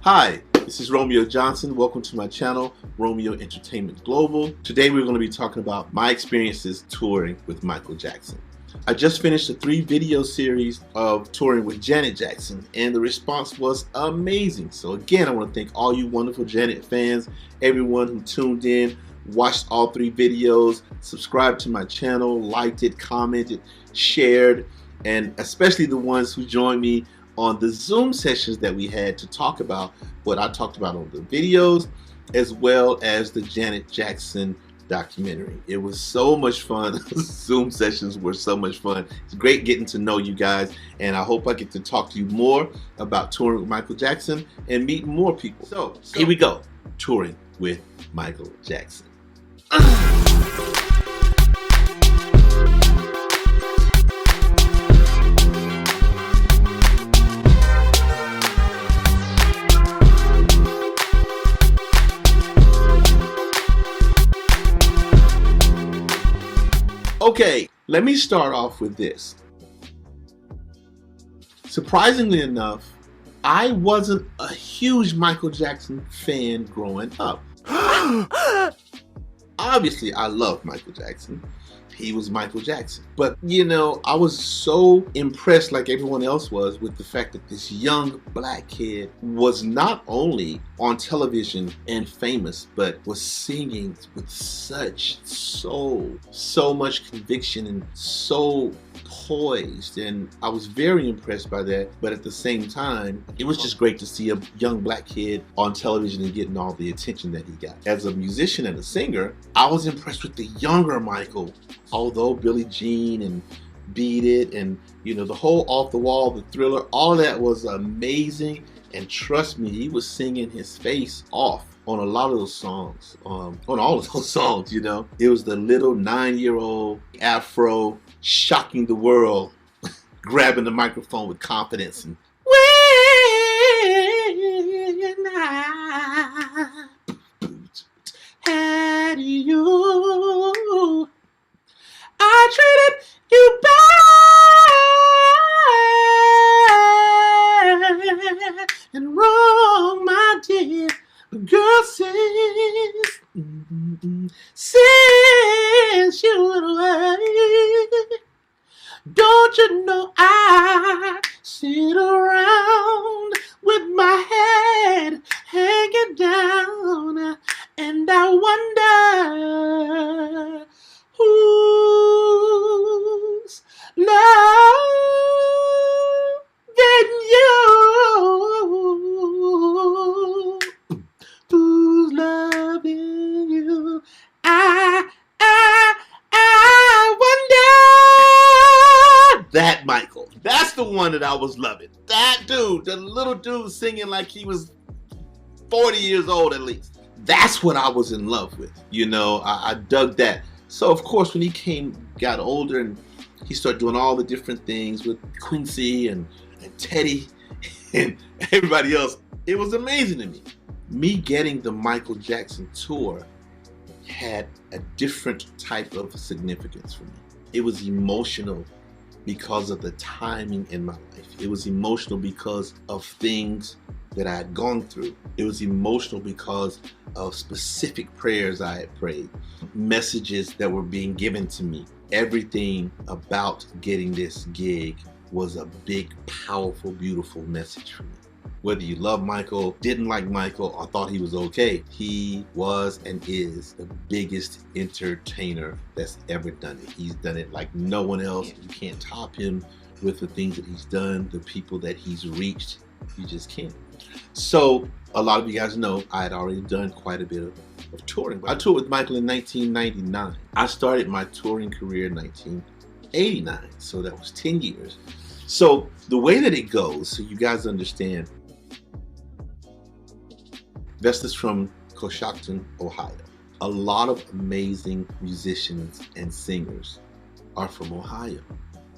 Hi, this is Romeo Johnson. Welcome to my channel, Romeo Entertainment Global. Today we're going to be talking about my experiences touring with Michael Jackson. I just finished a 3-video series of touring with Janet Jackson, and the response was amazing. So again, I want to thank all you wonderful Janet fans, everyone who tuned in, watched all 3 videos, subscribed to my channel, liked it, commented, shared, and especially the ones who joined me on the Zoom sessions that we had to talk about what I talked about on the videos, as well as the Janet Jackson documentary. It was so much fun. Zoom sessions were so much fun. It's great getting to know you guys, and I hope I get to talk to you more about touring with Michael Jackson and meet more people. So here we go, touring with Michael Jackson. Okay, let me start off with this. Surprisingly enough, I wasn't a huge Michael Jackson fan growing up. Obviously, I love Michael Jackson. He was Michael Jackson. But, you know, I was so impressed, like everyone else was, with the fact that this young black kid was not only on television and famous, but was singing with so much conviction and so poised. And I was very impressed by that. But at the same time, it was just great to see a young black kid on television and getting all the attention that he got. As a musician and a singer, I was impressed with the younger Michael. Although Billie Jean and Beat It and, you know, the whole Off the Wall, the Thriller, all that was amazing. And trust me, he was singing his face off on a lot of those songs, on all of those songs, you know. It was the little 9-year-old afro shocking the world, grabbing the microphone with confidence and when I had you, I treated you bad and wrong, my dear. But girl, since you went away, don't you know I sit around with my head hanging down, and I wonder who's loving you? Who's loving you? I wonder. That Michael. That's the one that I was loving. That dude, the little dude singing like he was 40 years old at least. That's what I was in love with. You know, I dug that. So of course, when he got older and he started doing all the different things with Quincy and Teddy and everybody else, it was amazing to me. Me getting the Michael Jackson tour had a different type of significance for me. It was emotional because of the timing in my life. It was emotional because of things that I had gone through. It was emotional because of specific prayers I had prayed, messages that were being given to me. Everything about getting this gig was a big, powerful, beautiful message for me. Whether you love Michael, didn't like Michael, or thought he was okay, he was and is the biggest entertainer that's ever done it. He's done it like no one else. You can't top him with the things that he's done, the people that he's reached. You just can't. So a lot of you guys know I had already done quite a bit of touring. I toured with Michael in 1999. I started my touring career in 1989, so that was 10 years. So the way that it goes, so you guys understand, Vesta's from Coshocton, Ohio. A lot of amazing musicians and singers are from Ohio.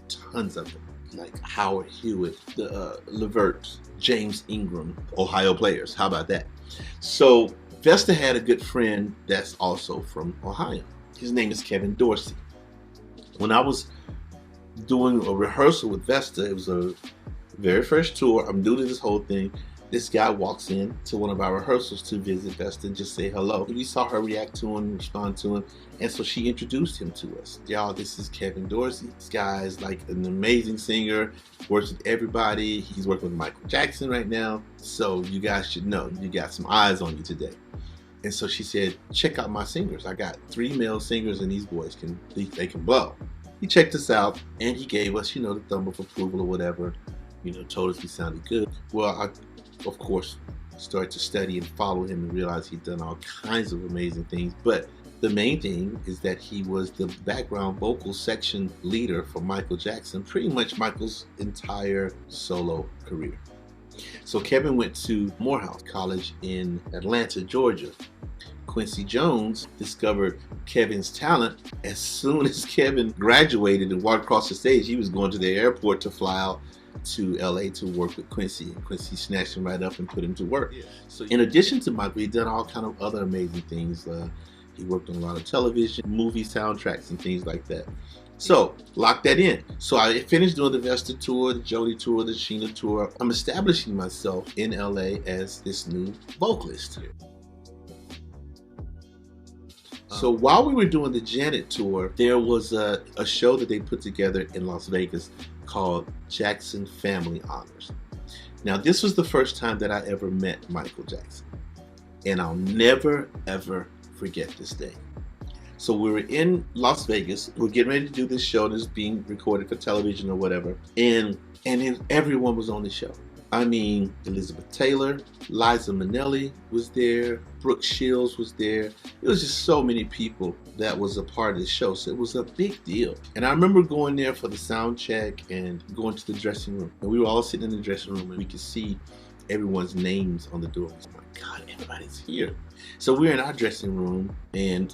Tons of them, like Howard Hewitt, the Levert, James Ingram, Ohio players. How about that? So Vesta had a good friend that's also from Ohio. His name is Kevin Dorsey. When I was doing a rehearsal with Vesta, it was a very first tour. I'm new to this whole thing. This guy walks in to one of our rehearsals to visit Vesta and just say hello. We saw her react to him, respond to him, and so she introduced him to us. Y'all, this is Kevin Dorsey. This guy is like an amazing singer, works with everybody. He's working with Michael Jackson right now, so you guys should know. You got some eyes on you today. And so she said, check out my singers. I got 3 male singers and these boys they can blow. He checked us out and he gave us, the thumb of approval or whatever. Told us we sounded good. Well, I, of course, started to study and follow him and realize he'd done all kinds of amazing things. But the main thing is that he was the background vocal section leader for Michael Jackson, pretty much Michael's entire solo career. So Kevin went to Morehouse College in Atlanta, Georgia. Quincy Jones discovered Kevin's talent as soon as Kevin graduated and walked across the stage. He was going to the airport to fly out to LA to work with Quincy, and Quincy snatched him right up and put him to work. Yeah. So in addition to Michael, he'd done all kind of other amazing things. He worked on a lot of television, movie soundtracks, and things like that. So lock that in. So I finished doing the Vesta tour, the Jody tour, the Sheena tour. I'm establishing myself in LA as this new vocalist. So while we were doing the Janet tour, there was a show that they put together in Las Vegas called Jackson Family Honors. Now, this was the first time that I ever met Michael Jackson. And I'll never, ever forget this day. So we were in Las Vegas. We're getting ready to do this show that's being recorded for television or whatever. And everyone was on the show. I mean, Elizabeth Taylor, Liza Minnelli was there, Brooke Shields was there. It was just so many people that was a part of the show. So it was a big deal. And I remember going there for the sound check and going to the dressing room. And we were all sitting in the dressing room and we could see everyone's names on the door. Oh my God, everybody's here. So we're in our dressing room and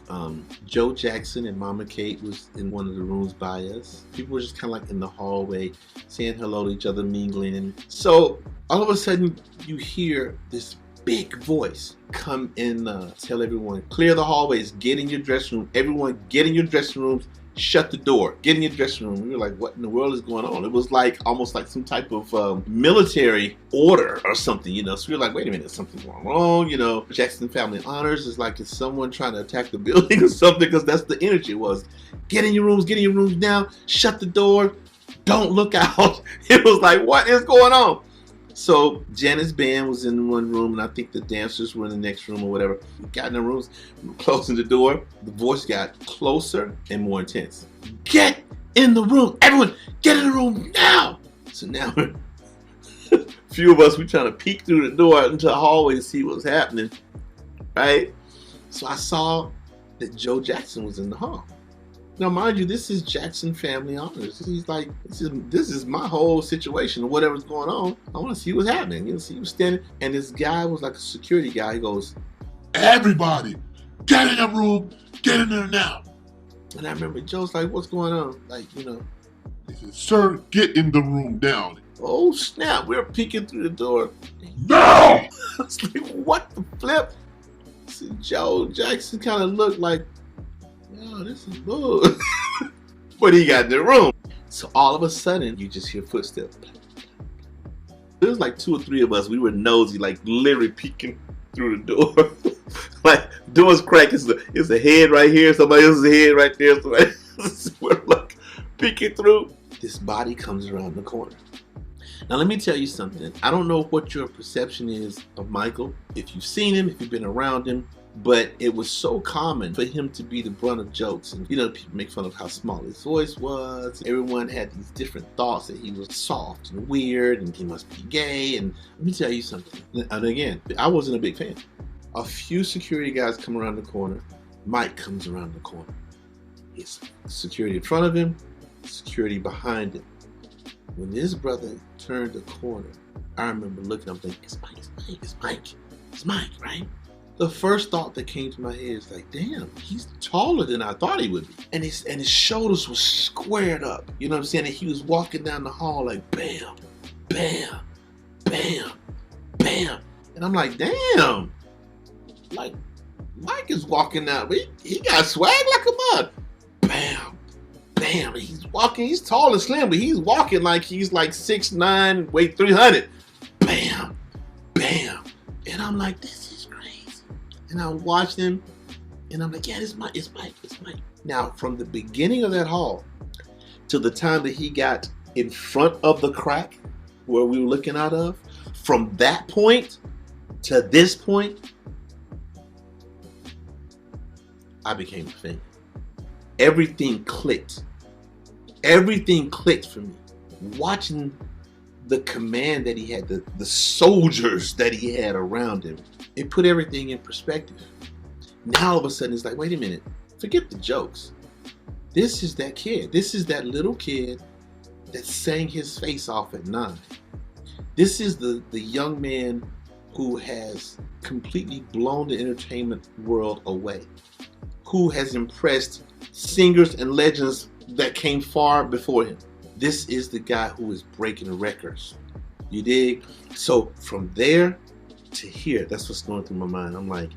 Joe Jackson and Mama Kate was in one of the rooms by us. People were just kind of like in the hallway saying hello to each other, mingling. And so all of a sudden you hear this big voice come in, tell everyone, clear the hallways, get in your dressing room. Everyone get in your dressing rooms, shut the door, get in your dressing room. We were like, what in the world is going on? It was like almost like some type of military order or something, So we were like, wait a minute, something's going wrong, Jackson Family Honors is like, is someone trying to attack the building or something? Because that's the energy it was. Get in your rooms now, shut the door, don't look out. It was like, what is going on? So Janet's band was in one room, and I think the dancers were in the next room or whatever. We got in the rooms, we were closing the door. The voice got closer and more intense. Get in the room, everyone, get in the room now. So now, a few of us, we trying to peek through the door into the hallway to see what's happening, right? So I saw that Joe Jackson was in the hall. Now, mind you, this is Jackson Family Honors. He's like, this is my whole situation or whatever's going on. I want to see what's happening. See, he was standing, and this guy was like a security guy. He goes, everybody, get in the room, get in there now. And I remember Joe's like, what's going on? He said, sir, get in the room now. Oh, snap. We're peeking through the door. No! I was like, what the flip? See, Joe Jackson kind of looked like, oh, this is good. But he got in the room. So all of a sudden, you just hear footsteps. There was like 2 or 3 of us. We were nosy, like literally peeking through the door. Like, doors crack. It's a head right here. Somebody else's head right there. We're like peeking through. This body comes around the corner. Now, let me tell you something. I don't know what your perception is of Michael. If you've seen him, if you've been around him. But it was so common for him to be the brunt of jokes. And, people make fun of how small his voice was. Everyone had these different thoughts that he was soft and weird and he must be gay. And let me tell you something. And again, I wasn't a big fan. A few security guys come around the corner. Mike comes around the corner. It's security in front of him, security behind him. When this brother turned the corner, I remember looking up thinking, it's Mike, right? The first thought that came to my head is like, damn, he's taller than I thought he would be. And his shoulders were squared up. You know what I'm saying? And he was walking down the hall like, bam, bam, bam, bam. And I'm like, damn. Like, Mike is walking out. He got swag like a mud. Bam, bam. He's walking. He's tall and slim, but he's walking like he's like 6'9", weight 300. Bam, bam. bam. And I'm like, this is crazy. And I watched him, and I'm like, yeah, it's Mike. Now, from the beginning of that hall to the time that he got in front of the crack where we were looking out of, from that point to this point, I became a fan. Everything clicked. Everything clicked for me. Watching the command that he had, the soldiers that he had around him, it put everything in perspective. Now all of a sudden it's like, wait a minute, forget the jokes. This is that kid. This is that little kid that sang his face off at 9. This is the young man who has completely blown the entertainment world away, who has impressed singers and legends that came far before him. This is the guy who is breaking records. You dig? So from there to here, that's what's going through my mind. I'm like,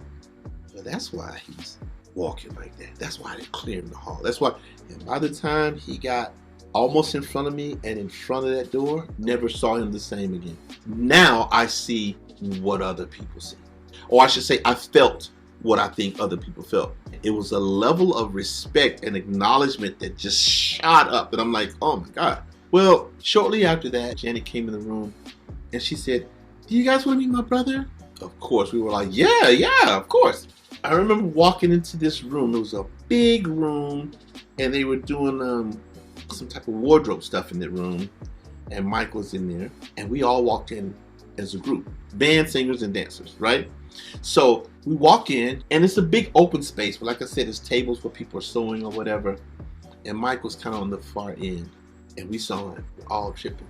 well, that's why he's walking like that. That's why they're clearing the hall. That's why. And by the time he got almost in front of me and in front of that door, never saw him the same again. Now I see what other people see. Or I should say, I felt what I think other people felt. It was a level of respect and acknowledgement that just shot up. And I'm like, oh my God. Well, shortly after that, Janet came in the room and she said, do you guys want to meet my brother? Of course. We were like, yeah, of course. I remember walking into this room. It was a big room and they were doing some type of wardrobe stuff in that room. And Mike was in there and we all walked in as a group, band, singers, and dancers, right? So we walk in and it's a big open space, but like I said, it's tables where people are sewing or whatever. And Mike was kind of on the far end and we saw him all tripping.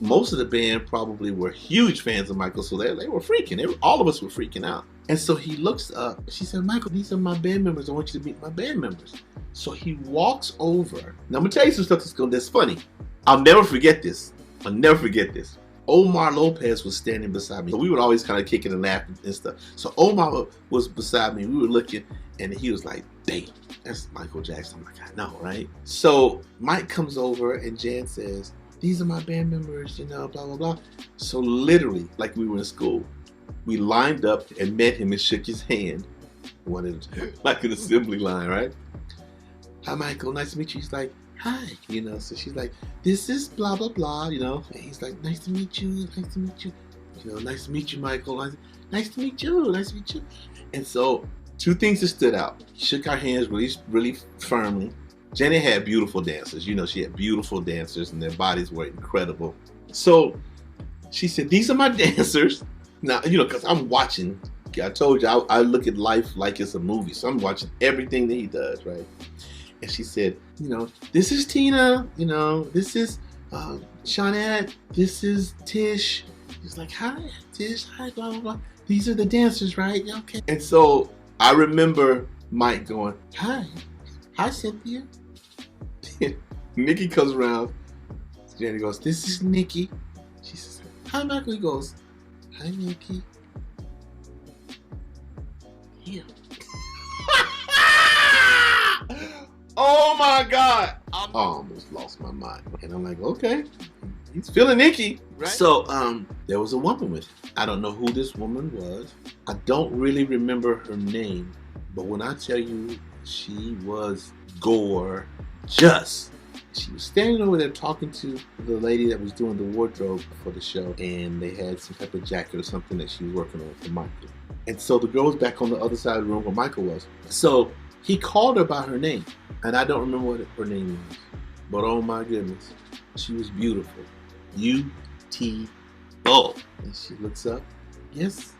Most of the band probably were huge fans of Michael, so they were freaking. All of us were freaking out. And so he looks up. She said, Michael, these are my band members. I want you to meet my band members. So he walks over. Now I'm gonna tell you some stuff that's funny. I'll never forget this. Omar Lopez was standing beside me. So we would always kind of kick it and laugh and stuff. So Omar was beside me. We were looking and he was like, damn, that's Michael Jackson. I'm like, I know, right? So Mike comes over and Jan says, these are my band members, blah, blah, blah. So literally, like we were in school, we lined up and met him and shook his hand. Like an assembly line, right? Hi, Michael, nice to meet you. He's like, hi, so she's like, this is blah, blah, blah, and he's like, nice to meet you, nice to meet you, nice to meet you, Michael, nice to meet you. And so 2 things that stood out. He shook our hands really, really firmly. Janet had beautiful dancers, she had beautiful dancers and their bodies were incredible. So she said, these are my dancers. Now, because I'm watching, I told you, I look at life like it's a movie, so I'm watching everything that he does, right? And she said, this is Tina, this is Shawnette, this is Tish. He's like, hi, Tish, hi, blah, blah, blah. These are the dancers, right? Okay. And so I remember Mike going, hi, Cynthia. Nikki comes around. Janet goes, this is Nikki. She says, hi, Michael. He goes, hi, Nikki. Yeah. Oh my God. I almost lost my mind. And I'm like, okay, he's feeling Nikki, right? So there was a woman with him. I don't know who this woman was. I don't really remember her name, but when I tell you she was gorgeous. She was standing over there talking to the lady that was doing the wardrobe for the show, and they had some type of jacket or something that she was working on for Michael. And so the girl was back on the other side of the room where Michael was. So he called her by her name, and I don't remember what her name was, but oh my goodness, she was beautiful. U-T-O. And she looks up, yes.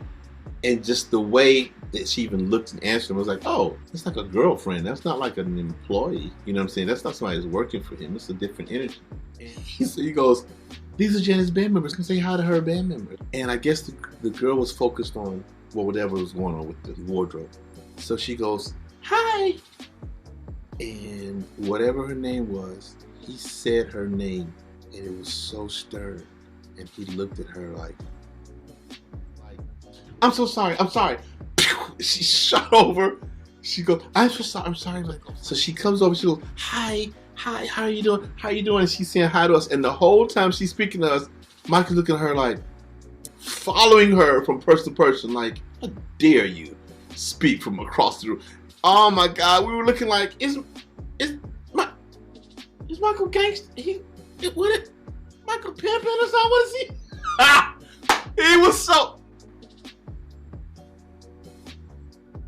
And just the way that she even looked and answered him was like, oh, it's like a girlfriend. That's not like an employee. You know what I'm saying? That's not somebody who's working for him. It's a different energy. And so he goes, these are Janet's band members. Come say hi to her band members. And I guess the girl was focused on whatever was going on with the wardrobe. So she goes, hi. And whatever her name was, he said her name. And it was so stern. And he looked at her like, I'm so sorry. She shot over. She goes, I'm sorry. Like, so she comes over. She goes, hi, how are you doing? And she's saying hi to us. And the whole time she's speaking to us, Mike is looking at her like, following her from person to person, like, how dare you speak from across the room? Oh my God, we were looking like, is Michael gangster? Michael Pimpin or something? What is he? He was so.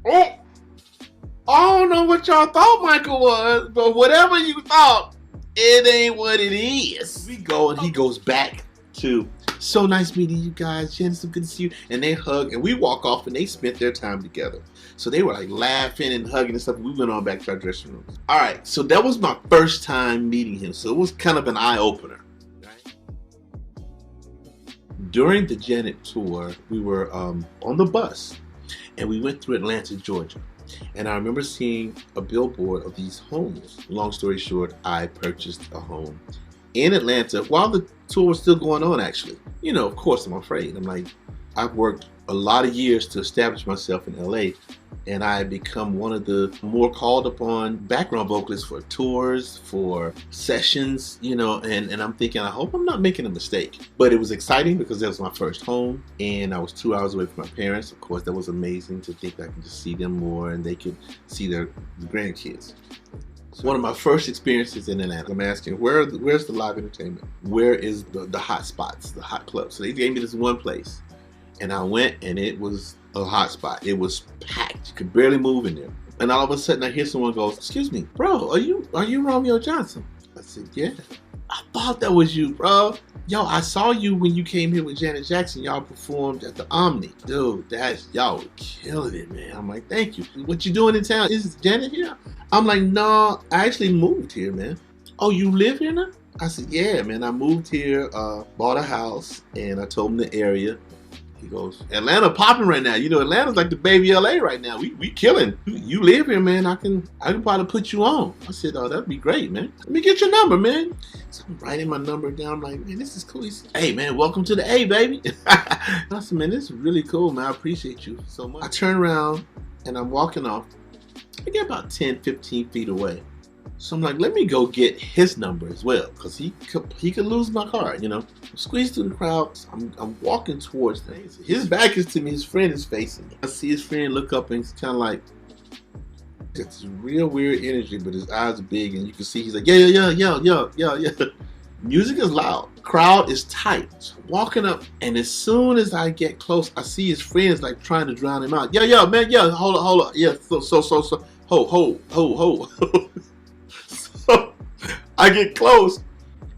Oh, I don't know what y'all thought Michael was, but whatever you thought, it ain't what it is. We go and he goes back to, so nice meeting you guys, Jen, so good to see you. And they hug and we walk off and they spent their time together. So they were like laughing and hugging and stuff. We went on back to our dressing rooms. All right, so that was my first time meeting him. So it was kind of an eye opener. Right? During the Janet tour, we were on the bus and we went through Atlanta, Georgia. And I remember seeing a billboard of these homes. Long story short, I purchased a home in Atlanta while the tour was still going on, actually. You know, of course, I'm afraid. I'm like, I've worked a lot of years to establish myself in LA, and I become one of the more called upon background vocalists for tours, for sessions, you know, and I'm thinking, I hope I'm not making a mistake. But it was exciting because that was my first home, and I was 2 hours away from my parents. Of course, that was amazing to think I could just see them more and they could see their grandkids. It's one of my first experiences in Atlanta. I'm asking, where's the live entertainment? Where is the hot spots, the hot clubs? So they gave me this one place. And I went and it was a hot spot. It was packed. You could barely move in there. And all of a sudden I hear someone goes, excuse me, bro, are you Romeo Johnson? I said, yeah. I thought that was you, bro. Yo, I saw you when you came here with Janet Jackson. Y'all performed at the Omni. Dude, y'all were killing it, man. I'm like, thank you. What you doing in town? Is Janet here? I'm like, no, I actually moved here, man. Oh, you live here now? I said, yeah, man. I moved here, bought a house, and I told him the area. He goes, Atlanta popping right now. You know, Atlanta's like the baby LA right now. We killing. You live here, man. I can probably put you on. I said, oh, that'd be great, man. Let me get your number, man. So I'm writing my number down. I'm like, man, this is cool. He said, hey, man, welcome to the A, baby. I said, man, this is really cool, man. I appreciate you so much. I turn around and I'm walking off. I get about 10, 15 feet away. So I'm like, let me go get his number as well, because he could lose my card, you know. I'm squeezed through the crowd. I'm walking towards them. His back is to me. His friend is facing me. I see his friend look up and he's kind of like, it's real weird energy, but his eyes are big and you can see he's like, yeah. Music is loud. Crowd is tight. So walking up, and as soon as I get close, I see his friends like trying to drown him out. Yeah, man, yeah, hold up. Yeah, so, ho. So I get close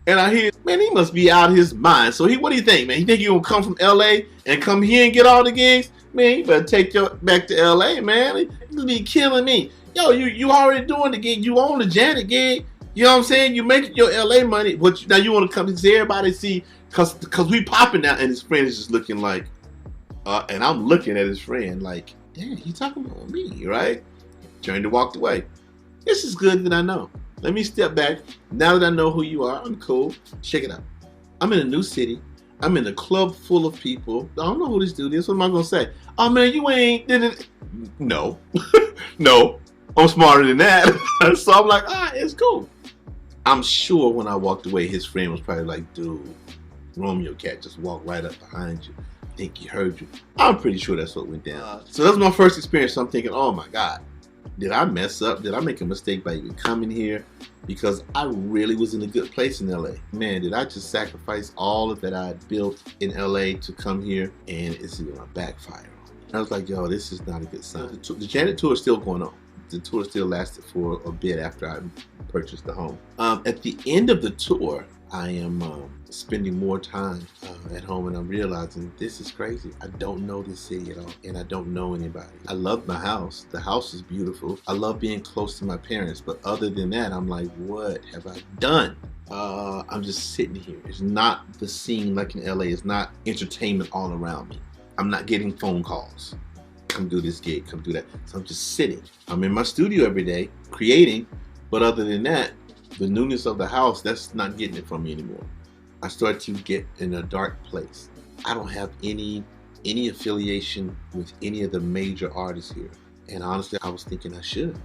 and I hear, man, he must be out of his mind. So what do you think, man? You think you gonna come from LA and come here and get all the gigs? Man, you better take your back to LA, man. You be killing me. Yo, you already doing the gig. You own the Janet gig. You know what I'm saying? You making your LA money, but now you want to come and see everybody see, cause we popping now. And his friend is just looking like, and I'm looking at his friend like, damn, he talking about me, right? Turned to walk away. This is good that I know. Let me step back. Now that I know who you are, I'm cool. Check it out. I'm in a new city. I'm in a club full of people. I don't know who this dude is. What am I going to say? Oh, man, you ain't... No. No. I'm smarter than that. So I'm like, it's cool. I'm sure when I walked away, his friend was probably like, dude, Romeo Cat just walked right up behind you. I think he heard you. I'm pretty sure that's what went down. So that was my first experience. So I'm thinking, oh, my God. Did I mess up? Did I make a mistake by even coming here? Because I really was in a good place in LA. Man, did I just sacrifice all of that I had built in LA to come here? And it's gonna backfire. I was like, yo, this is not a good sign. The Janet tour is still going on. The tour still lasted for a bit after I purchased the home. At the end of the tour, I am spending more time at home, and I'm realizing this is crazy. I don't know this city at all, and I don't know anybody. I love my house. The house is beautiful. I love being close to my parents, but other than that, I'm like, what have I done? I'm just sitting here. It's not the scene like in LA. It's not entertainment all around me. I'm not getting phone calls. Come do this gig, come do that. So I'm just sitting. I'm in my studio every day, creating, but other than that, the newness of the house, that's not getting it from me anymore. I start to get in a dark place. I don't have any affiliation with any of the major artists here. And honestly, I was thinking I should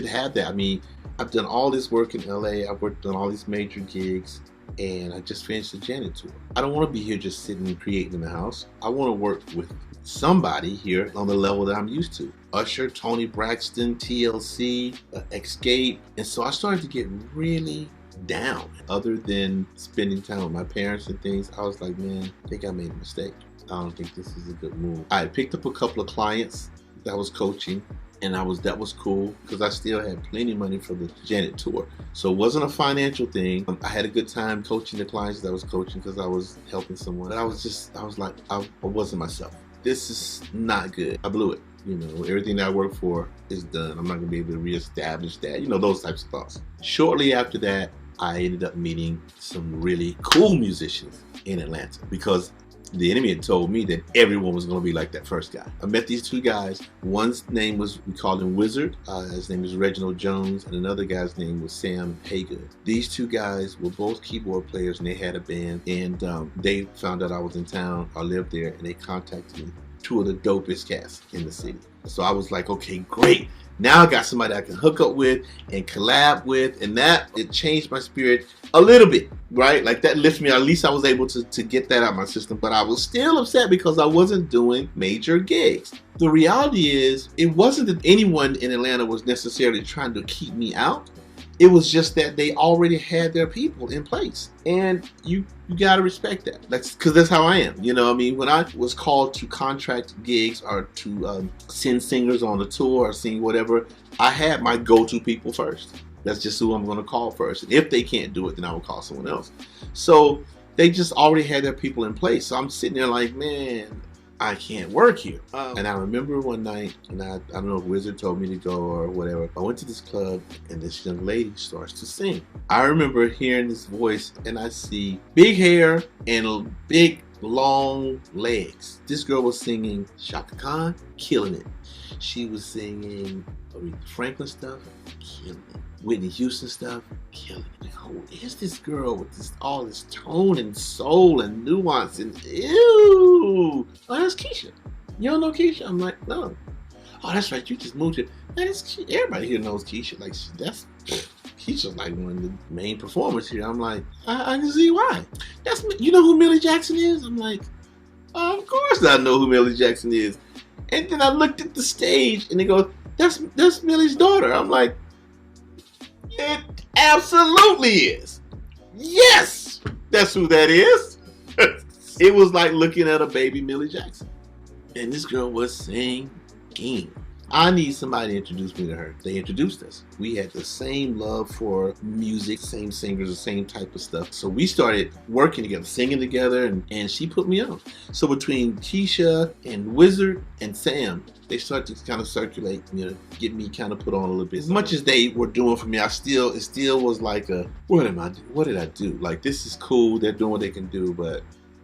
have that. I mean, I've done all this work in LA. I've worked on all these major gigs. and I just finished the Janet tour. I don't want to be here just sitting and creating in the house. I want to work with somebody here on the level that I'm used to. Usher, Tony Braxton, TLC, Escape. And so I started to get really down. Other than spending time with my parents and things, I was like, man, I think I made a mistake. I don't think this is a good move. I picked up a couple of clients that I was coaching, and that was cool because I still had plenty of money for the Janet tour. So it wasn't a financial thing. I had a good time coaching the clients that I was coaching because I was helping someone. But I was like, I wasn't myself. This is not good. I blew it. You know, everything that I worked for is done. I'm not gonna be able to reestablish that. You know, those types of thoughts. Shortly after that, I ended up meeting some really cool musicians in Atlanta because the enemy had told me that everyone was going to be like that first guy. I met these two guys. One's name was, we called him Wizard. His name is Reginald Jones, and another guy's name was Sam Haygood. These two guys were both keyboard players, and they had a band. And they found out I was in town. I lived there, and they contacted me. Two of the dopest cats in the city. So I was like, okay, great. Now I got somebody I can hook up with and collab with, and it changed my spirit a little bit, right? Like that lifted me. At least I was able to get that out of my system, but I was still upset because I wasn't doing major gigs. The reality is, it wasn't that anyone in Atlanta was necessarily trying to keep me out. It was just that they already had their people in place, and you gotta respect that. Because that's how I am. You know, I mean, when I was called to contract gigs or to send singers on a tour or sing whatever, I had my go-to people first. That's just who I'm going to call first. And if they can't do it, then I will call someone else. So they just already had their people in place. So I'm sitting there like, man, I can't work here. And I remember one night, and I don't know if Wizard told me to go or whatever. I went to this club, and this young lady starts to sing. I remember hearing this voice, and I see big hair and big, long legs. This girl was singing Shaka Khan, killing it. She was singing Aretha Franklin stuff, killing it. Whitney Houston stuff, killing it. Like, who is this girl with all this tone and soul and nuance and ew? Oh, that's Keisha. You don't know Keisha? I'm like, no. Oh, that's right. You just moved here. That's everybody here knows Keisha. Like, Keisha's like one of the main performers here. I'm like, I can see why. You know who Millie Jackson is? I'm like, of course I know who Millie Jackson is. And then I looked at the stage, and they go, that's Millie's daughter. I'm like, it absolutely is. Yes, that's who that is. It was like looking at a baby Millie Jackson. And this girl was singing. I need somebody to introduce me to her. They introduced us. We had the same love for music, same singers, the same type of stuff. So we started working together, singing together, and she put me on. So between Keisha and Wizard and Sam, they started to kind of circulate, you know, get me kind of put on a little bit. As much as they were doing for me, it still was like what did I do? Like, this is cool, they're doing what they can do, but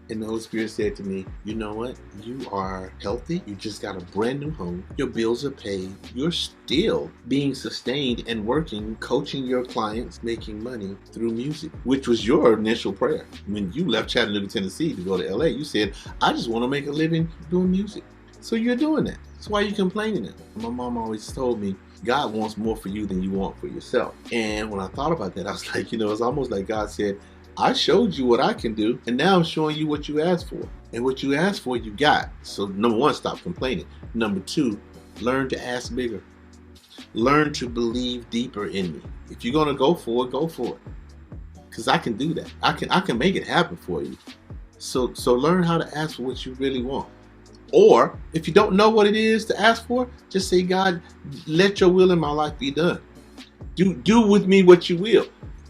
and the Holy Spirit said to me, you know what? You are healthy. You just got a brand new home. Your bills are paid. You're still being sustained and working, coaching your clients, making money through music, which was your initial prayer. When you left Chattanooga, Tennessee to go to LA, you said, I just want to make a living doing music. So you're doing that. That's why you're complaining it. My mom always told me, God wants more for you than you want for yourself. And when I thought about that, I was like, it's almost like God said, I showed you what I can do, and now I'm showing you what you asked for. And what you asked for, you got. So number one, stop complaining. Number two, learn to ask bigger. Learn to believe deeper in me. If you're gonna go for it, go for it. Because I can do that. I can make it happen for you. So learn how to ask for what you really want. Or if you don't know what it is to ask for, just say, God, let your will in my life be done. Do with me what you will.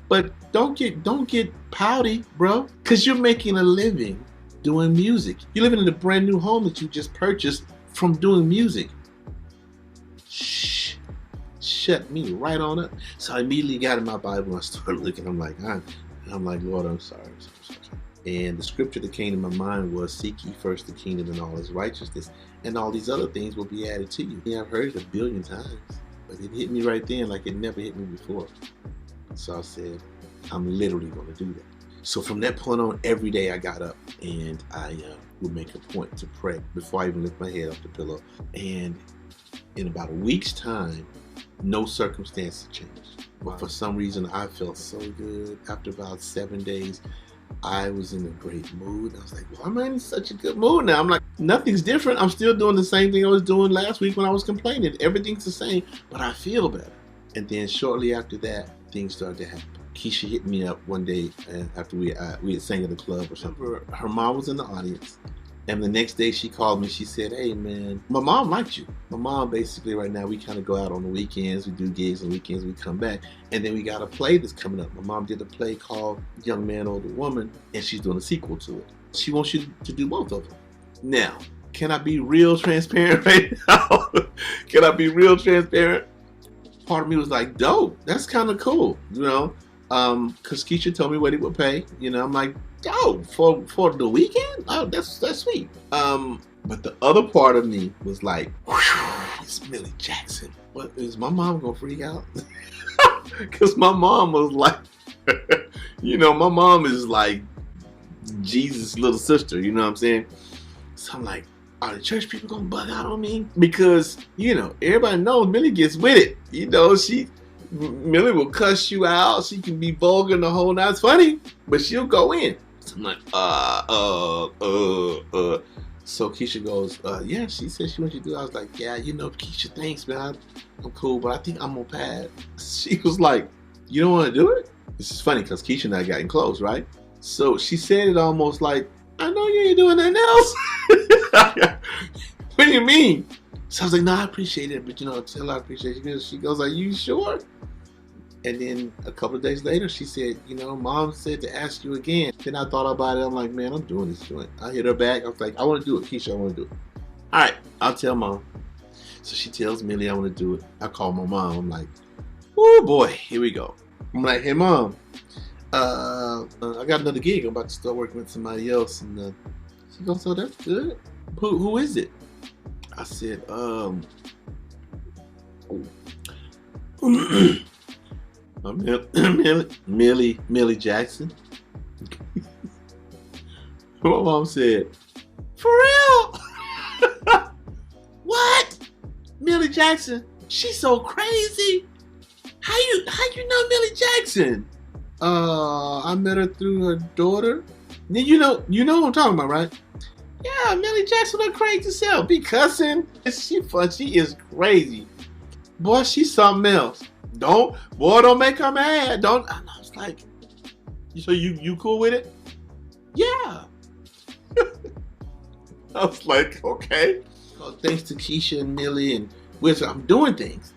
But don't get pouty, bro, because you're making a living doing music. You're living in a brand new home that you just purchased from doing music. Shh, shut me right on up. So I immediately got in my Bible and I started looking. I'm like, Lord, I'm sorry. And the scripture that came to my mind was, seek ye first the kingdom and all his righteousness, and all these other things will be added to you. Yeah, I've heard it a billion times, but it hit me right then like it never hit me before. So I said, I'm literally going to do that. So from that point on, every day I got up and I would make a point to pray before I even lift my head off the pillow. And in about a week's time, no circumstances changed. But for some reason, I felt so good. After about 7 days, I was in a great mood. I was like, why am I in such a good mood now? I'm like, nothing's different. I'm still doing the same thing I was doing last week when I was complaining. Everything's the same, but I feel better. And then shortly after that, things started to happen. Keisha hit me up one day after we had sang at a club or something. Her mom was in the audience. And the next day she called me. She said, hey, man, my mom liked you. My mom basically right now, we kind of go out on the weekends. We do gigs on the weekends. We come back. And then we got a play that's coming up. My mom did a play called Young Man, Older Woman. And she's doing a sequel to it. She wants you to do both of them. Now, can I be real transparent right now? Can I be real transparent? Part of me was like, dope. That's kind of cool, you know? Because Keisha told me what he would pay. You know, I'm like, oh, for the weekend? Oh, that's sweet. But the other part of me was like, it's Millie Jackson. What, is my mom gonna freak out? Because my mom was like, you know, my mom is like Jesus' little sister, you know what I'm saying? So I'm like, are the church people gonna bug out on me? Because, you know, everybody knows Millie gets with it. You know, Millie will cuss you out. She can be vulgar the whole night. It's funny, but she'll go in. So I'm like, So Keisha goes, yeah, she said she wants you to do it. I was like, yeah, you know, Keisha, thanks, man. I'm cool, but I think I'm gonna pass. She was like, you don't want to do it? This is funny because Keisha and I gotten close, right? So she said it almost like, I know you ain't doing nothing else. What do you mean? So I was like, no, I appreciate it, but you know, tell her I appreciate it. She goes, are you sure? And then a couple of days later, she said, you know, mom said to ask you again. Then I thought about it. I'm like, man, I'm doing this joint. I hit her back. I was like, I want to do it, Keisha. I want to do it. All right, I'll tell mom. So she tells Millie I want to do it. I call my mom. I'm like, oh boy, here we go. I'm like, hey mom, I got another gig. I'm about to start working with somebody else. And she goes, oh, that's good. Who is it? I said, Millie Jackson. My mom said, for real? What? Millie Jackson? She's so crazy. How you know Millie Jackson? I met her through her daughter. Then you know what I'm talking about, right? Yeah, Millie Jackson, her crazy self. Be cussing. She fun. She is crazy. Boy, she's something else. Don't make her mad. Don't. I was like, so you cool with it? Yeah. I was like, okay. So thanks to Keisha and Millie and Wiz, I'm doing things,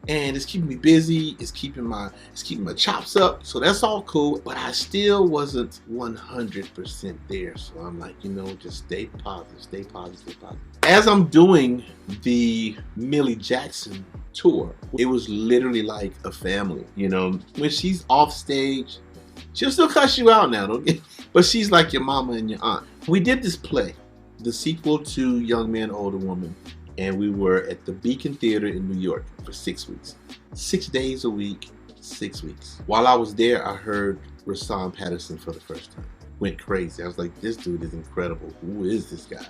and it's keeping me busy. It's keeping my chops up. So that's all cool. But I still wasn't 100% there. So I'm like, you know, just stay positive, stay positive, stay positive. As I'm doing the Millie Jackson tour, it was literally like a family. You know, when she's off stage, she'll still cuss you out now, don't get? But she's like your mama and your aunt. We did this play, the sequel to Young Man, Older Woman, and we were at the Beacon Theater in New York for 6 weeks. 6 days a week, 6 weeks. While I was there, I heard Rahsaan Patterson for the first time. Went crazy. I was like, this dude is incredible. Who is this guy?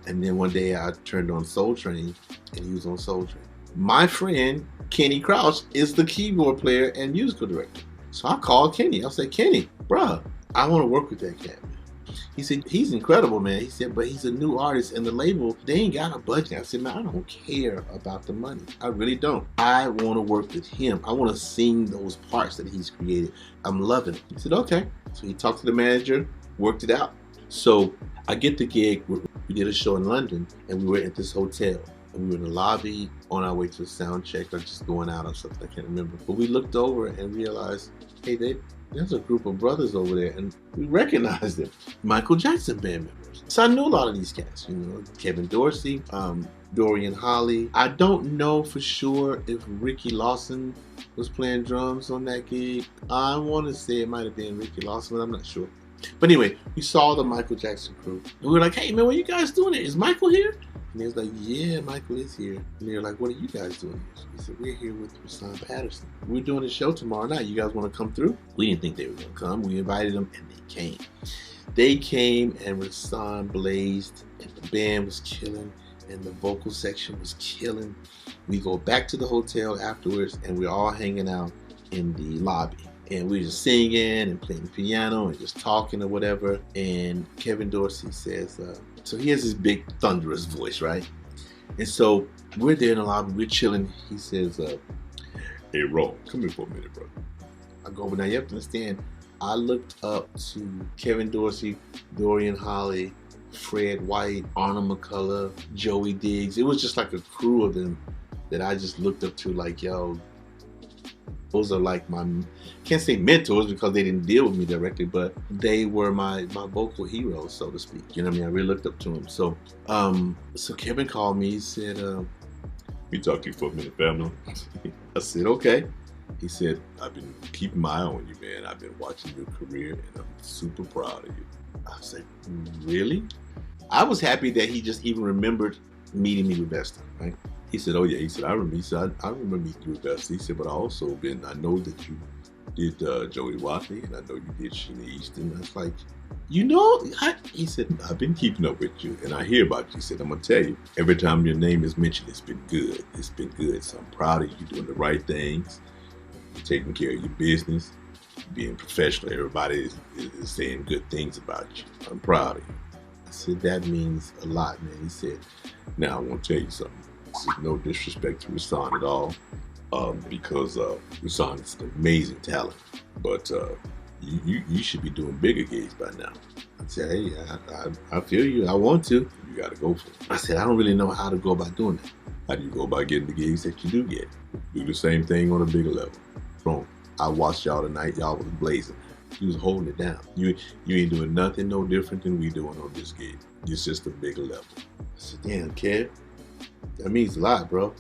And then one day I turned on Soul Train, and he was on Soul Train. My friend, Kenny Crouch, is the keyboard player and musical director. So I called Kenny. I said, Kenny, bruh, I want to work with that cat, man. He said, he's incredible, man. He said, but he's a new artist, and the label, they ain't got a budget. I said, man, I don't care about the money. I really don't. I want to work with him. I want to sing those parts that he's created. I'm loving it. He said, okay. So he talked to the manager, worked it out. So I get the gig. We did a show in London, and we were at this hotel. And we were in the lobby on our way to a sound check or just going out or something. I can't remember. But we looked over and realized, hey, there's a group of brothers over there, and we recognized them. Michael Jackson band members. So I knew a lot of these cats, you know, Kevin Dorsey, Dorian Holly. I don't know for sure if Ricky Lawson was playing drums on that gig. I want to say it might have been Ricky Lawson, but I'm not sure. But anyway, we saw the Michael Jackson crew. And we were like, hey, man, what are you guys doing here? Is Michael here? And he was like, yeah, Michael is here. And they were like, what are you guys doing here? So we said, we're here with Rahsaan Patterson. We're doing a show tomorrow night. You guys want to come through? We didn't think they were going to come. We invited them, and they came. They came, and Rahsaan blazed, and the band was killing. and the vocal section was killing. We go back to the hotel afterwards, and we're all hanging out in the lobby. And we were just singing and playing the piano and just talking or whatever. And Kevin Dorsey says, so he has this big thunderous voice, right? And so we're there in the lobby, we're chilling. He says, hey, Ro, come here for a minute, bro. I go, but now you have to understand, I looked up to Kevin Dorsey, Dorian Holley, Fred White, Arnold McCullough, Joey Diggs. It was just like a crew of them that I just looked up to, like, yo, those are like my, can't say mentors because they didn't deal with me directly, but they were my vocal heroes, so to speak. You know what I mean? I really looked up to them. So Kevin called me. He said, we talk to you for a minute, family. I said, okay. He said, I've been keeping my eye on you, man. I've been watching your career, and I'm super proud of you. I said, really? I was happy that he just even remembered meeting me with Vesta, right? He said, oh yeah. He said, I remember. He said, I remember meeting you with Vesta. He said, but I know that you did Joey Watley, and I know you did Sheena Easton. I was like, he said, I've been keeping up with you, and I hear about you. He said, I'm going to tell you, every time your name is mentioned, it's been good. It's been good. So I'm proud of you doing the right things. You're taking care of your business, being professional. Everybody is saying good things about you. I'm proud of you. I said, that means a lot, man. He said, now I want to tell you something. This is no disrespect to Rasan at all, because Rasan is an amazing talent, but you should be doing bigger gigs by now. I said, hey, I feel you. I want to. You got to go for it. I said, I don't really know how to go about doing that. How do you go about getting the gigs that you do get? Do the same thing on a bigger level. Boom. I watched y'all tonight. Y'all was blazing. You was holding it down. You ain't doing nothing no different than we doing on this gig. It's just a bigger level. I said, damn, Kev, that means a lot, bro.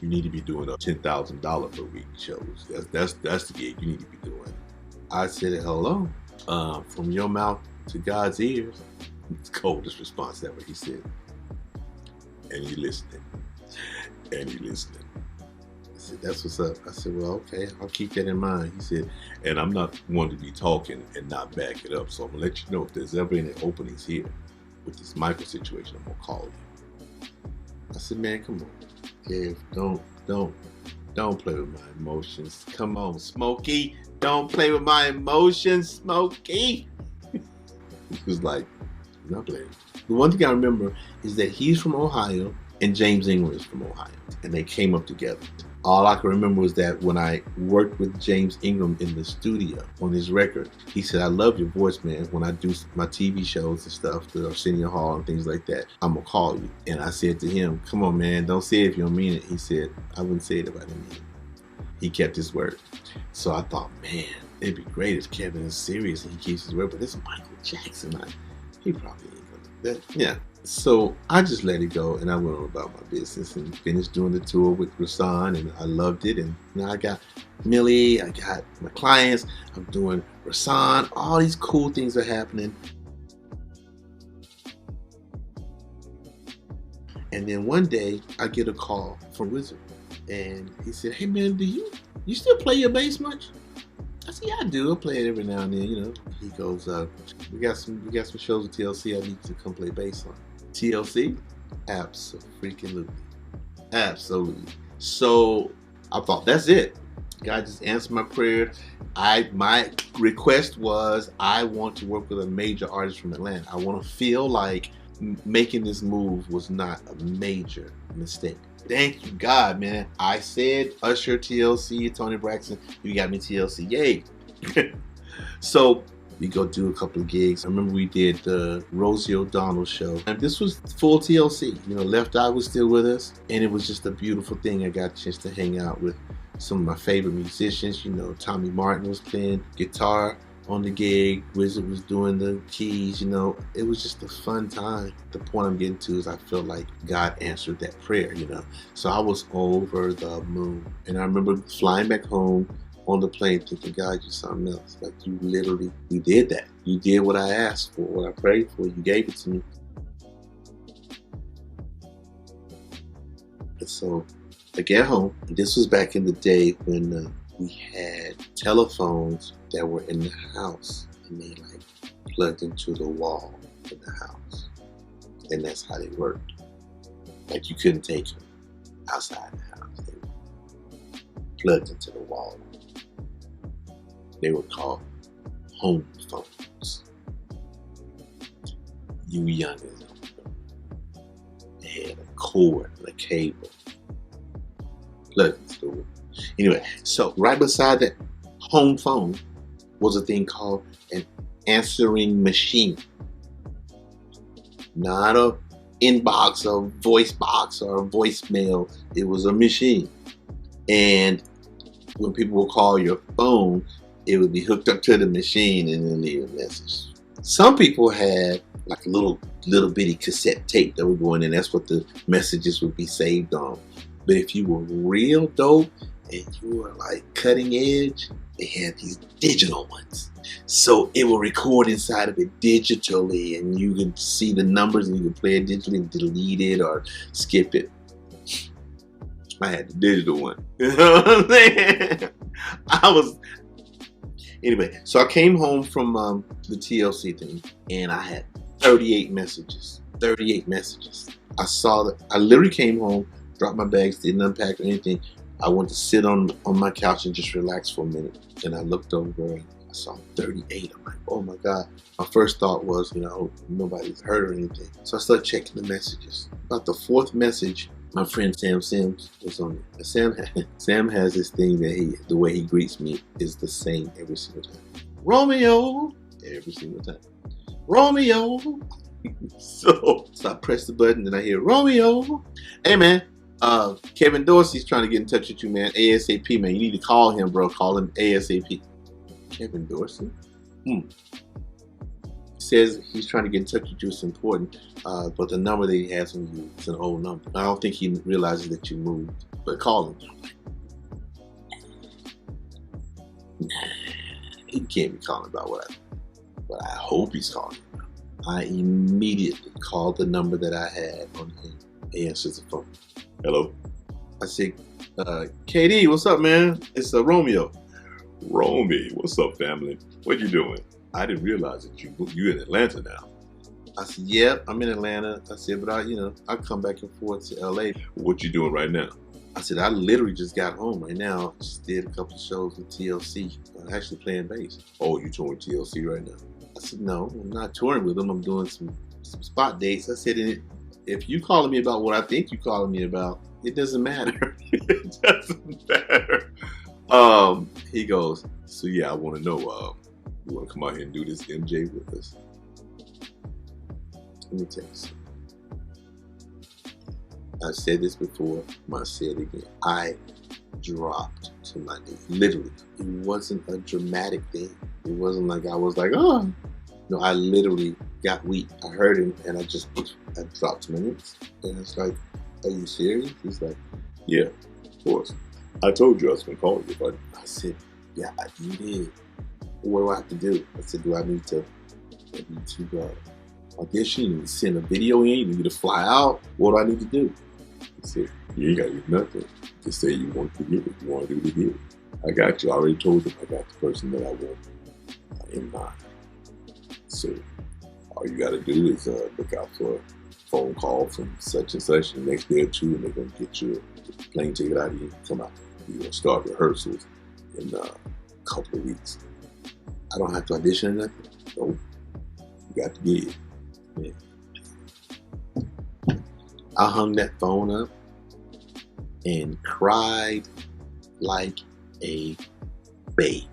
You need to be doing $10,000 per week shows. That's the gig you need to be doing. I said, hello, from your mouth to God's ears. It's the coldest response ever. He said, and you listening. And you listening. I said, that's what's up. I said, well, okay, I'll keep that in mind. He said, and I'm not one to be talking and not back it up. So I'm going to let you know if there's ever any openings here with this Michael situation, I'm going to call you. I said, man, come on. Kev, don't play with my emotions. Come on, Smokey. Don't play with my emotions, Smokey. He was like, not playing. The one thing I remember is that he's from Ohio and James Ingram is from Ohio. And they came up together. All I can remember was that when I worked with James Ingram in the studio on his record, he said, I love your voice, man. When I do my TV shows and stuff, the Arsenio Hall and things like that, I'm going to call you. And I said to him, come on, man, don't say it if you don't mean it. He said, I wouldn't say it if I didn't mean it. He kept his word. So I thought, man, it'd be great if Kevin is serious and he keeps his word. But this is Michael Jackson. He probably ain't going to. Yeah. So I just let it go, and I went on about my business and finished doing the tour with Rasan, and I loved it. And now I got Millie, I got my clients, I'm doing Rasan, all these cool things are happening. And then one day I get a call from Wizard, and he said, hey man, do you still play your bass much? I said, yeah, I do. I play it every now and then, you know. He goes, we got some shows with TLC I need to come play bass on. TLC? Absolutely. Absolutely. So I thought, that's it. God just answered my prayer. My request was, I want to work with a major artist from Atlanta. I want to feel like making this move was not a major mistake. Thank you, God, man. I said, Usher, TLC, Tony Braxton, you got me TLC. Yay. So we go do a couple of gigs. I remember we did the Rosie O'Donnell show. And this was full TLC. You know, Left Eye was still with us. And it was just a beautiful thing. I got a chance to hang out with some of my favorite musicians. You know, Tommy Martin was playing guitar on the gig. Wizard was doing the keys. You know, it was just a fun time. The point I'm getting to is I felt like God answered that prayer, you know. So I was over the moon. And I remember flying back home on the plane thinking, God, you're something else. Like, you did that. You did what I asked for, what I prayed for. You gave it to me. And so I get home. This was back in the day when we had telephones that were in the house and they like plugged into the wall in the house. And that's how they worked. Like you couldn't take them outside the house. They were plugged into the wall. They were called home phones. You youngins don't know. They had a cord, a cable, plugged into the wall. Anyway, so right beside that home phone was a thing called an answering machine. Not a inbox or voice box or voicemail. It was a machine. And when people would call your phone, it would be hooked up to the machine and then leave a message. Some people had like a little bitty cassette tape that would go in, and that's what the messages would be saved on. But if you were real dope and you were like cutting edge, they had these digital ones. So it will record inside of it digitally, and you can see the numbers and you can play it digitally and delete it or skip it. I had the digital one. You know what I'm saying? Anyway, so I came home from the TLC thing, and I had 38 messages. 38 messages. I literally came home, dropped my bags, didn't unpack or anything. I went to sit on my couch and just relax for a minute. And I looked over and I saw 38. I'm like, oh my God. My first thought was, I hope nobody's hurt or anything. So I started checking the messages. About the fourth message, my friend Sam Sims was on it. Sam has this thing that the way he greets me is the same every single time. Romeo! Every single time. Romeo! So I press the button and I hear, Romeo! Hey man, Kevin Dorsey's trying to get in touch with you, man. ASAP, man. You need to call him, bro. Call him ASAP. Kevin Dorsey? Says he's trying to get in touch with you. It's important, but the number that he has on you is an old number. I don't think he realizes that you moved, but call him. He can't be calling about what I hope he's calling about. I immediately called the number that I had on him. He answers the phone. Hello. I said, KD, what's up, man? It's Romeo. Romy, what's up, family? What you doing? I didn't realize that you in Atlanta now. I said, yep, I'm in Atlanta. I said, but I come back and forth to LA. What you doing right now? I said, I literally just got home right now. Just did a couple of shows with TLC. I'm actually playing bass. Oh, you touring TLC right now? I said, no, I'm not touring with them. I'm doing some spot dates. I said, if you calling me about what I think you calling me about, it doesn't matter. It doesn't matter. He goes, so yeah, I want to know, you want to come out here and do this MJ with us? Let me tell you something. I've said this before, I'm going to say it again. I dropped to my knees. Literally. It wasn't a dramatic thing. It wasn't like I was like, oh. No, I literally got weak. I heard him and I dropped to my knees. And I was like, are you serious? He's like, yeah, of course. I told you I was going to call you, but I said, yeah, you did. What do I have to do? I said, do I need to audition? You need to send a video in? You need to fly out? What do I need to do? He said, you ain't got to do nothing. Just say you want to give it. You want to do the deal. I got you. I already told them I got the person that I want in mind. So all you got to do is look out for a phone call from such and such the next day or two, and they're going to get your plane ticket out of you and come out. You're going to start rehearsals in a couple of weeks. I don't have to audition or nothing. Nope. You got to get it. Yeah. I hung that phone up and cried like a baby.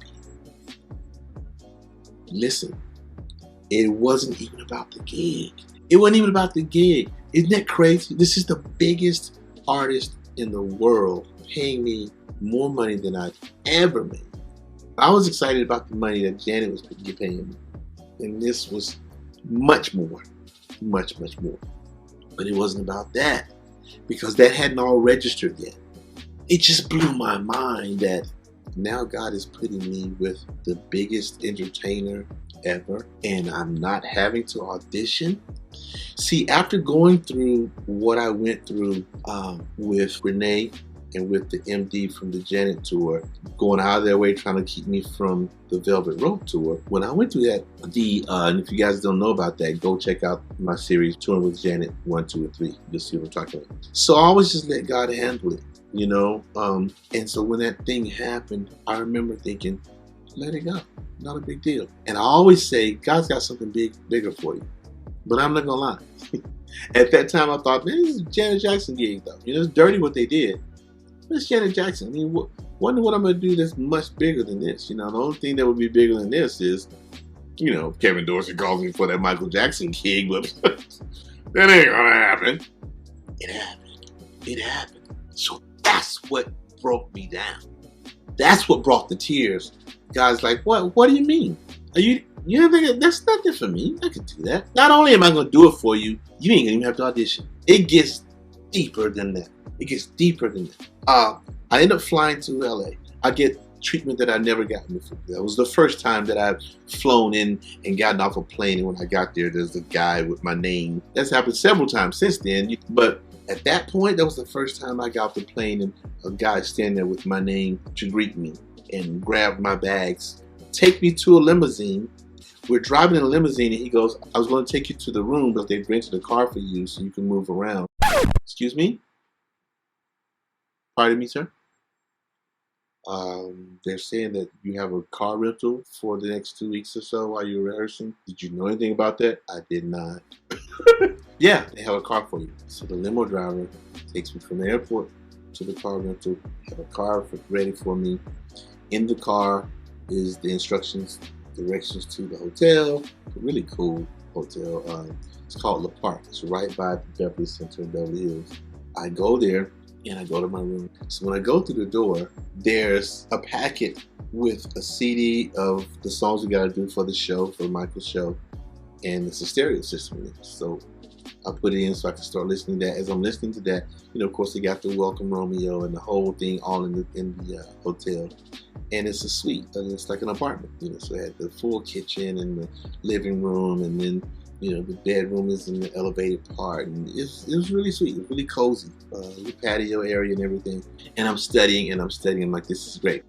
Listen, it wasn't even about the gig. It wasn't even about the gig. Isn't that crazy? This is the biggest artist in the world paying me more money than I've ever made. I was excited about the money that Janet was paying me. And this was much more. Much, much more. But it wasn't about that. Because that hadn't all registered yet. It just blew my mind that now God is putting me with the biggest entertainer ever. And I'm not having to audition. See, after going through what I went through with Renee and with the MD from the Janet tour, going out of their way trying to keep me from the Velvet Rope tour. When I went through that, and if you guys don't know about that, go check out my series, Touring with Janet 1, 2, and 3. You'll see what I'm talking about. So I always just let God handle it, you know? And so when that thing happened, I remember thinking, let it go. Not a big deal. And I always say, God's got something bigger for you. But I'm not gonna lie. At that time, I thought, man, this is a Janet Jackson gig, though. You know, it's dirty what they did. But it's Janet Jackson. I mean, wonder what I'm gonna do that's much bigger than this. You know, the only thing that would be bigger than this is, you know, Kevin Dorsey calls me for that Michael Jackson gig, but that ain't gonna happen. It happened. It happened. So that's what broke me down. That's what brought the tears. Guys, like, what? What do you mean? Are you think that's nothing for me? I can do that. Not only am I gonna do it for you, you ain't gonna even have to audition. It gets deeper than that. It gets deeper than that. I end up flying to LA. I get treatment that I never gotten before. That was the first time that I've flown in and gotten off a plane. And when I got there, there's a guy with my name. That's happened several times since then. But at that point, that was the first time I got off the plane and a guy standing there with my name to greet me and grab my bags, take me to a limousine. We're driving in a limousine and he goes, I was going to take you to the room, but they've rented a car for you so you can move around. Excuse me? Pardon me, sir? They're saying that you have a car rental for the next 2 weeks or so while you're rehearsing. Did you know anything about that? I did not. Yeah, they have a car for you. So the limo driver takes me from the airport to the car rental, have a car ready for me. In the car is the directions to the hotel. A really cool hotel. It's called Le Parc. It's right by the Beverly Center in Beverly Hills. I go there and I go to my room. So when I go through the door, there's a packet with a CD of the songs we gotta do for the show, for Michael's show, and it's a stereo system in it. So I put it in so I can start listening to that. As I'm listening to that, you know, of course, they got the Welcome Romeo and the whole thing all in the hotel. And it's a suite, and it's like an apartment, you know. So it had the full kitchen and the living room, and then, you know, the bedroom is in the elevated part, and it was really sweet. It was really cozy, the patio area and everything. And I'm studying, I'm like, this is great.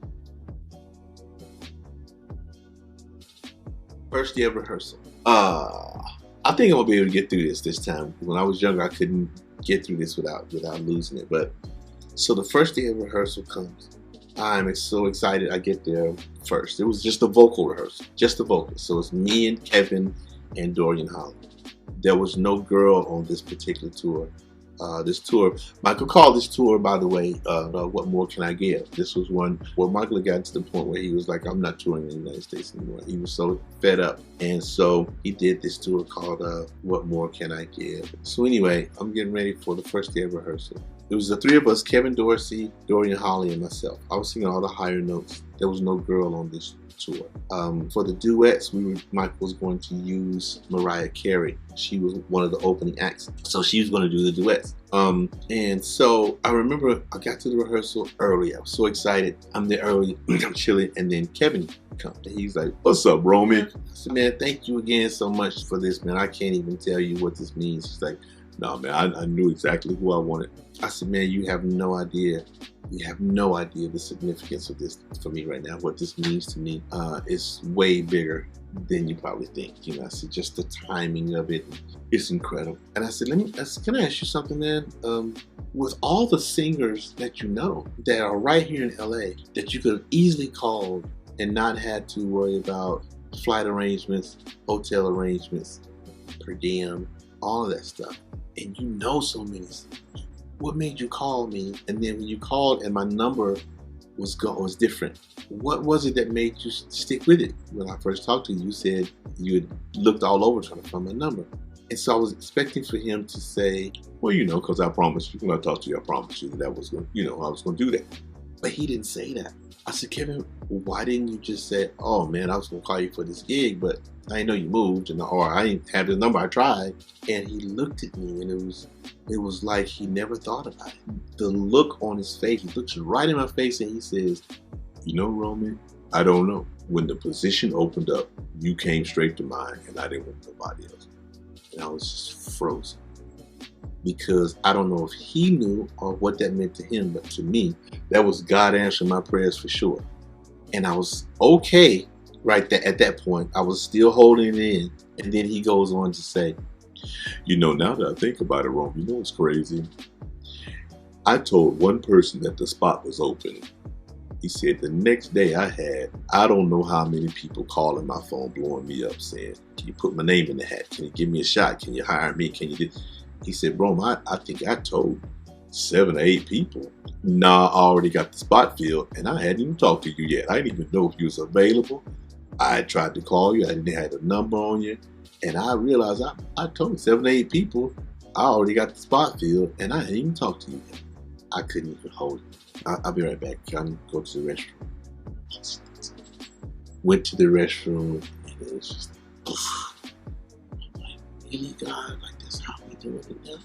First day of rehearsal. I think I'm gonna be able to get through this time. When I was younger, I couldn't get through this without losing it. But so the first day of rehearsal comes. I'm so excited. I get there first. It was just a vocal rehearsal, just the vocal. So it's me and Kevin and Dorian Holly. There was no girl on this particular tour. Michael called this tour, by the way, What More Can I Give? This was one where Michael had gotten to the point where he was like, I'm not touring in the United States anymore. He was so fed up. And so he did this tour called What More Can I Give? So anyway, I'm getting ready for the first day of rehearsal. It was the three of us, Kevin Dorsey, Dorian Holly, and myself. I was singing all the higher notes. There was no girl on this tour. For the duets, Mike was going to use Mariah Carey. She was one of the opening acts, so she was going to do the duets. And so I remember I got to the rehearsal early. I was so excited. I'm there early. I'm chilling, and then Kevin comes. And he's like, "What's up, Roman?" I said, "Man, thank you again so much for this, man. I can't even tell you what this means." He's like, "No, man, I knew exactly who I wanted." I said, "Man, you have no idea. You have no idea the significance of this for me right now. What this means to me is way bigger than you probably think." You know, I said, just the timing of it, it's incredible. And I said, can I ask you something, man? With all the singers that you know that are right here in LA that you could have easily called and not had to worry about flight arrangements, hotel arrangements, per diem, all of that stuff, and you know so many singers, what made you call me? And then when you called and my number was different, what was it that made you stick with it? When I first talked to you, you said you had looked all over trying to find my number. And so I was expecting for him to say, well, you know, because I promised you, when I talked to you, I promised you that I was going to do that. But he didn't say that. I said, Kevin, why didn't you just say, oh man, I was going to call you for this gig, but I didn't know you moved, or I didn't have the number, I tried. And he looked at me, and it was like he never thought about it. The look on his face, he looks right in my face, and he says, you know, Roman, I don't know. When the position opened up, you came straight to mind, and I didn't want nobody else. And I was just frozen. because I don't know if he knew or what that meant to him, but to me, that was God answering my prayers for sure. And I was okay right there at that point. I was still holding it in. And then he goes on to say, you know, now that I think about it, Rome, you know what's crazy? I told one person that the spot was open. He said the next day I don't know how many people calling my phone, blowing me up, saying, can you put my name in the hat? Can you give me a shot? Can you hire me? Can you do? He said, Rome, I think I told 7 or 8 people. Nah, I already got the spot filled, and I hadn't even talked to you yet. I didn't even know if you was available. I had tried to call you. I didn't have a number on you. And I realized I told 7 or 8 people I already got the spot filled, and I didn't even talk to you yet. I couldn't even hold it. I'll be right back. I'm go to the restroom. Went to the restroom, and it was just, like, really, God? Like, that's how we doing it now?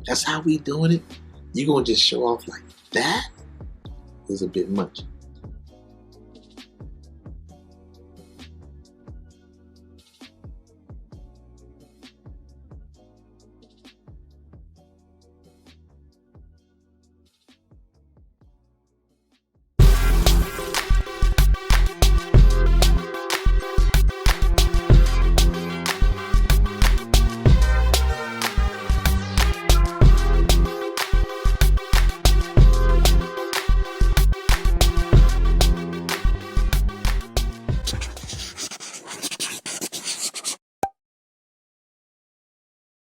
That's how we doing it? You gonna just show off like that? It was a bit much.